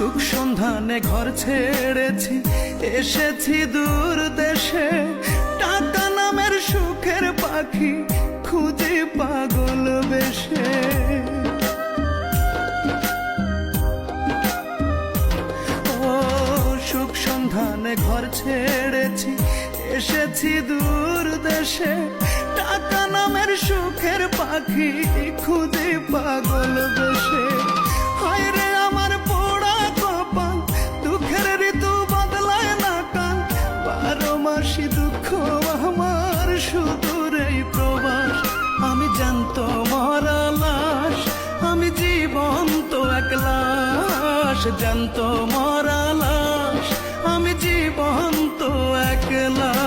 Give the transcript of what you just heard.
সুখ সন্ধানে ঘর ছেড়েছি, এসেছি দূর দেশে। টাকা নামের সুখের পাখি খুঁজে পাগল বেশে। ও সুখ সন্ধানে ঘর ছেড়েছি, এসেছি দূর দেশে। টাকা নামের সুখের পাখি খুঁজে পাগল বেশে। হায় রে আমার পোড়া কপাল, দুঃখের ঋতু বদলায় না কাল। 12 মাসি দুঃখ আমার সুদূর এই প্রবাস। আমি জ্যান্ত মরা লাশ, আমি জীবন্ত এক লাশ। জ্যান্ত মরা লাশ, আমি জীবন্ত এক লাশ।